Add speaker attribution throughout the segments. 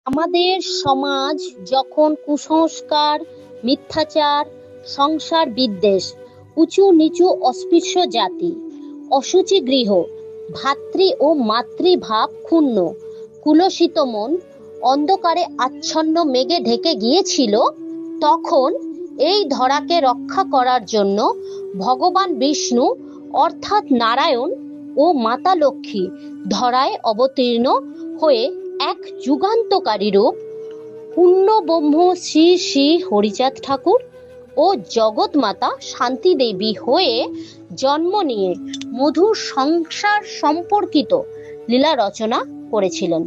Speaker 1: আমাদের সমাজ যখন কুসংস্কার, মিথ্যাচার, সংসার বিদ্বেষ, উঁচু নিচু অস্পৃশ্য জাতি, অশুচি গৃহ, ভাতৃ ও মাতৃভাব ক্ষুণ্ণ, কুলসিত মন অন্ধকারে আচ্ছন্ন মেঘে ঢেকে গিয়েছিল, তখন এই ধরাকে রক্ষা করার জন্য ভগবান বিষ্ণু অর্থাৎ নারায়ণ ও মাতা লক্ষ্মী ধরায় অবতীর্ণ হয়ে এক যুগান্তকারী রূপ পূর্ণব্রহ্ম শ্রী শ্রী হরিচাঁদ ঠাকুর ও জগৎ মাতা শান্তি দেবী হয়ে জন্ম নিয়ে মধুর সংসার সম্পর্কিত লীলা রচনা করেছিলেন।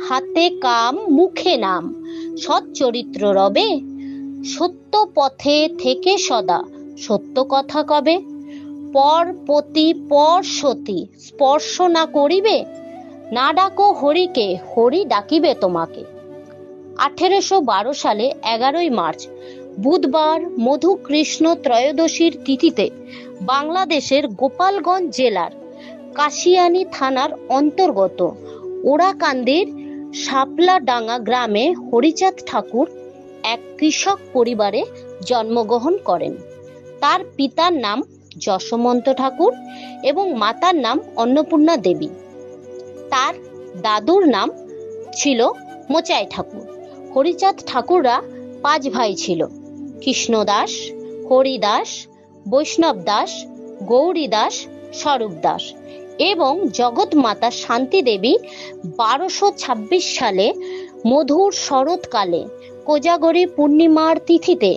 Speaker 1: হাতে কাম মুখে নাম, সৎ চরিত্র রবে, সত্য পথে থেকে সদা সত্য কথা কবে, পর পতি পর সতী স্পর্শ না করিবে, না ডাকো হরিকে হরি ডাকিবে তোমাকে। 1812 সালে 11 মার্চ বুধবার মধু কৃষ্ণ ত্রয়োদশীর তিথিতে বাংলাদেশের গোপালগঞ্জ জেলার কাশিয়ানী থানার অন্তর্গত ওরাকান্দির শাপলাডাঙ্গা গ্রামে হরিচাঁদ ঠাকুর এক কৃষক পরিবারে জন্মগ্রহণ করেন। তার পিতার নাম যশোমন্ত ঠাকুর এবং মাতার নাম অন্নপূর্ণা দেবী। তার দাদুর নাম ছিল মোচাই ঠাকুর। হরিচাঁদ ঠাকুররা 5 ভাই ছিল: কৃষ্ণদাস, হরিদাস, বৈষ্ণব দাস, গৌরী দাস, স্বরূপ দাস এবং জগৎ মাতা শান্তি দেবী 1226 সালে মধুর শরৎকালে কোজাগরী পূর্ণিমার তিথিতে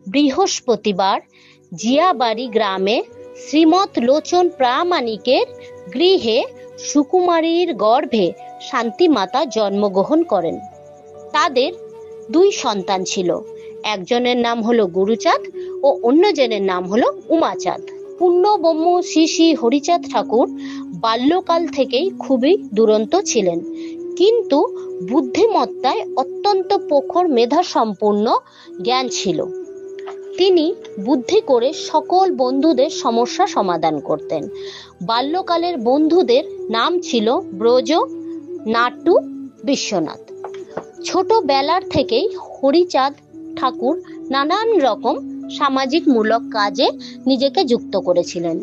Speaker 1: বৃহস্পতিবার জিয়াবাড়ি গ্রামে শ্রীমৎ লোচন প্রামাণিকের গৃহে সুকুমারীর গর্ভে শান্তি মাতা জন্মগ্রহণ করেন। তাদের 2 সন্তান ছিল, একজনের নাম হলো গুরুচাঁদ ও অন্যজনের নাম হলো উমাচাঁদ। পূর্ণব্রহ্ম শ্রী শ্রী হরিচাঁদ ঠাকুর বাল্যকাল থেকেই খুবই দুরন্ত ছিলেন, কিন্তু বুদ্ধিমত্তায় অত্যন্ত প্রখর মেধা সম্পূর্ণ জ্ঞান ছিল। তিনি বুদ্ধি করে সকল বন্ধুদের সমস্যা সমাধান করতেন। বাল্যকালের বন্ধুদের নাম ছিল ব্রজ, নাটু, বিশ্বনাথ। ছোটবেলার থেকেই হরিচাঁদ ঠাকুর নানান রকম সামাজিক মূলক কাজে নিজেকে যুক্ত করেছিলেন।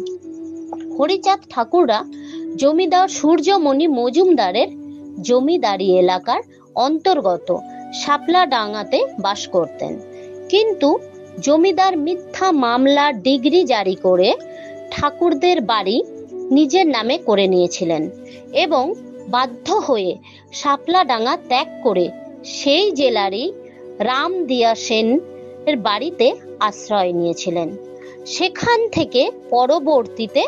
Speaker 1: হরিচাঁদ ঠাকুররা জমিদার সূর্যমণি মজুমদারের জমিদারি এলাকার অন্তর্গত শাপলাডাঙ্গাতে বাস করতেন, কিন্তু জমিদার মিথ্যা মামলার ডিগ্রি জারি করে ঠাকুরদের বাড়ি নিজের নামে করে নিয়েছিলেন এবং বাধ্য হয়ে শাপলাডাঙ্গা ত্যাগ করে সেই জেলারই রামদিয়া সেন এর বাড়িতে আশ্রয় নিয়েছিলেন। সেখান থেকে পরবর্তীতে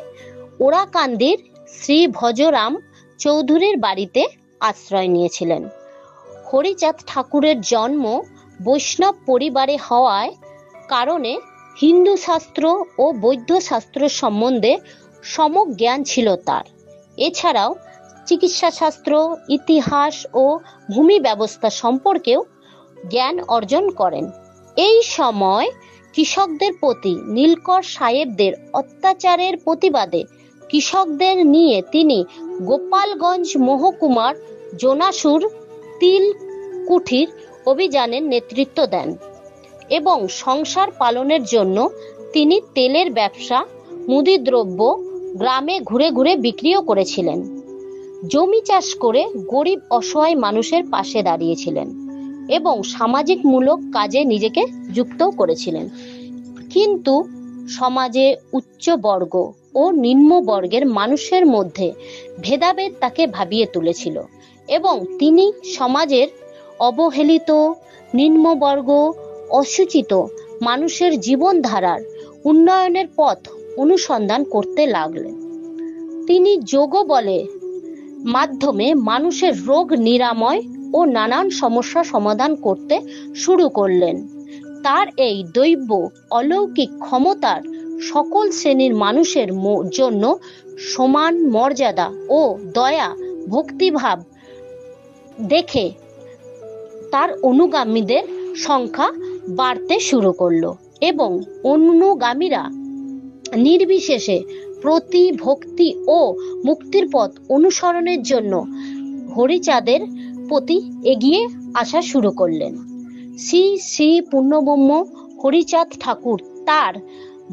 Speaker 1: ওরাকান্দির শ্রী ভজরাম চৌধুরীর বাড়িতে আশ্রয় নিয়েছিলেন। হরিচাঁদ ঠাকুরের জন্ম বৈষ্ণব পরিবারে হওয়ায় কারণে হিন্দু শাস্ত্র ও বৌদ্ধ শাস্ত্র সম্বন্ধে সম্যক জ্ঞান ছিল তার। এছাড়াও চিকিৎসা শাস্ত্র, ইতিহাস ও ভূমি ব্যবস্থা সম্পর্কেও জ্ঞান অর্জন করেন। এই সময় কৃষকদের প্রতি নীলকর সাহেবদের অত্যাচারের প্রতিবাদে কৃষকদের নিয়ে তিনি গোপালগঞ্জ মহকুমার জোনাসুর তিল কুঠির অভিযানের নেতৃত্ব দেন এবং সংসার পালনের জন্য তিনি তেলের ব্যবসা, মুদি দ্রব্য গ্রামে ঘুরে ঘুরে বিক্রিও করেছিলেন। জমি চাষ করে গরিব অসহায় মানুষের পাশে দাঁড়িয়েছিলেন এবং সামাজিক মূলক কাজে নিজেকে যুক্ত করেছিলেন। কিন্তু সমাজে উচ্চ বর্গ ও নিম্ন বর্গের মানুষের মধ্যে ভেদাভেদ তাকে ভাবিয়ে তুলেছিল এবং তিনি সমাজের অবহেলিত, নিম্নবর্গ, অসুচিত মানুষের জীবনধারার উন্নয়নের পথ অনুসন্ধান করতে লাগলেন। তিনি যোগ বলে মাধ্যমে মানুষের রোগ নিরাময় ও নানান সমস্যা সমাধান করতে শুরু করলেন। তার এই দৈব অলৌকিক ক্ষমতার সকল শ্রেণীর মানুষের জন্য সমান মর্যাদা ও দয়া ভক্তিভাব দেখে তার অনুগামীদের সংখ্যা বাড়তে শুরু করলো এবং অনুগামীরা নির্বিশেষে প্রতি ভক্তি ও মুক্তির পথ অনুসরণের জন্য হরিচাঁদের প্রতি এগিয়ে আসা শুরু করলেন। শ্রী শ্রী পূর্ণব্রহ্ম হরিচাঁদ ঠাকুর তার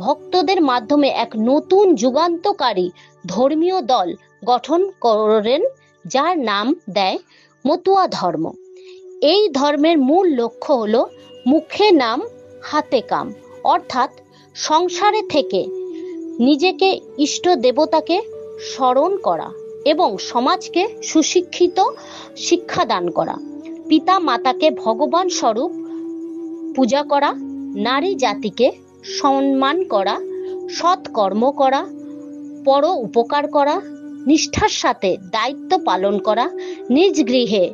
Speaker 1: ভক্তদের মাধ্যমে এক নতুন যুগান্তকারী ধর্মীয় দল গঠন করেন, যার নাম দেয় মতুয়া ধর্ম। এই ধর্মের মূল লক্ষ্য হলো মুখে নাম হাতে কাম, অর্থাৎ সংসারে থেকে নিজেকে ইষ্ট দেবতাকে স্মরণ করা এবং সমাজকে সুশিক্ষিত শিক্ষাদান করা, পিতা মাতাকে ভগবান স্বরূপ পূজা করা, নারী জাতিকে সম্মান করা, সৎ কর্ম করা, পর উপকার করা, নিষ্ঠার সাথে দায়িত্ব পালন করা, নিজ গৃহে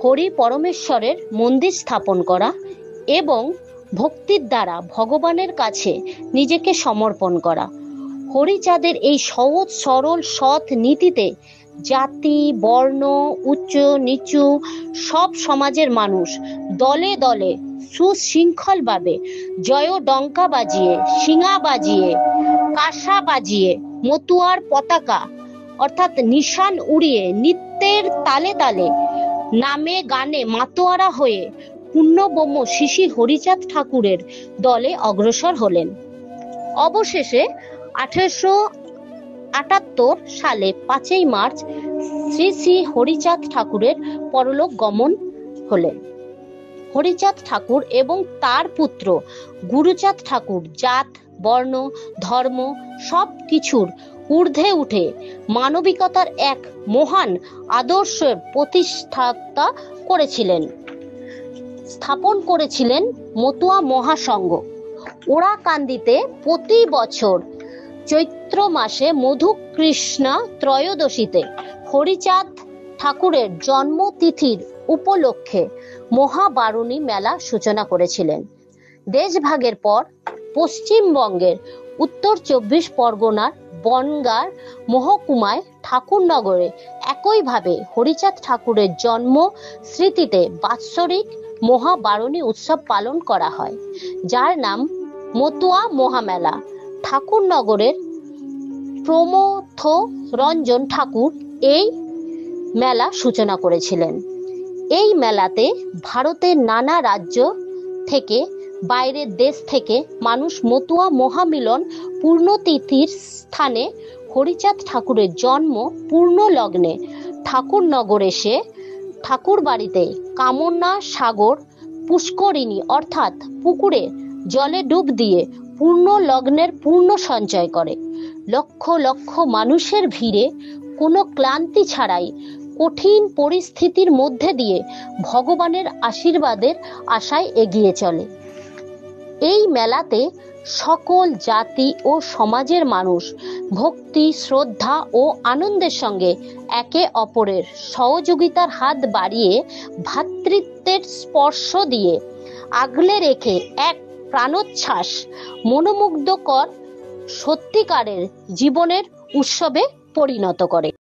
Speaker 1: হরি পরমেশ্বরের মন্দির স্থাপন করা এবং ভক্তির দ্বারা ভগবানের কাছে নিজেকে সমর্পণ করা। হরিচাঁদের এই সহজ সরল সৎ নীতিতে জাতি বর্ণ উচ্চ নিচু সব সমাজের মানুষ দলে দলে সুশৃঙ্খলভাবে জয় ডঙ্কা বাজিয়ে, শিঙা বাজিয়ে, কাঁসা বাজিয়ে, মতুয়ার পতাকা অর্থাৎ নিশান উড়িয়ে নৃত্যের তালে তালে নামে গানে মাতোয়ারা হয়ে পূর্ণব্রহ্ম শ্রী হরিচাঁদ ঠাকুরের দলে অগ্রসর হলেন। অবশেষে 1878 সালে 5 মার্চ শ্রী শ্রী হরিচাঁদ ঠাকুরের পরলোক গমন হলেন। হরিচাঁদ ঠাকুর এবং তার পুত্র গুরুচাঁদ ঠাকুর জাত বর্ণ ধর্ম সব কিছুর ঊর্ধ্বে উঠে মানবিকতার এক মহান আদর্শের প্রতিষ্ঠাতা স্থাপন করেছিলেন মতুয়া মহাসংঘ। ওরাকান্দিতে প্রতি বছর চৈত্র মাসে মধুকৃষ্ণা ত্রয়োদশীতে হরিচাঁদ ঠাকুরের জন্মতিথির উপলক্ষে মহাবারুণী মেলা সূচনা করেছিলেন। দেশভাগের পর পশ্চিমবঙ্গের উত্তর 24 পরগনার বনগাঁ মহকুমায় ঠাকুরনগরে একইভাবে হরিচাঁদ ঠাকুরের জন্ম স্মৃতিতে বাৎসরিক মহাবারুণী উৎসব পালন করা হয়, যার নাম মতুয়া মহামেলা। ঠাকুরনগরের প্রমথ রঞ্জন ঠাকুর এই মেলা সূচনা করেছিলেন। এই মেলাতে ভারতের নানা রাজ্য থেকে বাইরের দেশ থেকে মানুষ মতুয়া মহামিলন পূর্ণতিথির স্থানে হরিচাঁদ ঠাকুরের জন্ম পূর্ণ লগ্নে ঠাকুরনগর এসে ঠাকুর বাড়িতে কামনা সাগর পুষ্করিণী অর্থাৎ পুকুরে জলে ডুব দিয়ে পূর্ণ লগ্নের পূর্ণ সঞ্চয় করে। লক্ষ লক্ষ মানুষের ভিড়ে কোনো ক্লান্তি ছাড়াই কঠিন পরিস্থিতির মধ্যে দিয়ে ভগবানের আশীর্বাদের আশায় এগিয়ে চলে। এই মেলাতে সকল জাতি ও সমাজের মানুষ ভক্তি শ্রদ্ধা ও আনন্দের সঙ্গে একে অপরের সহযোগিতার হাত বাড়িয়ে ভ্রাতৃত্বের স্পর্শ দিয়ে আগলে রেখে এক প্রাণোচ্ছ্বাস মনোমুগ্ধকর সত্যিকারের জীবনের উৎসবে পরিণত করে।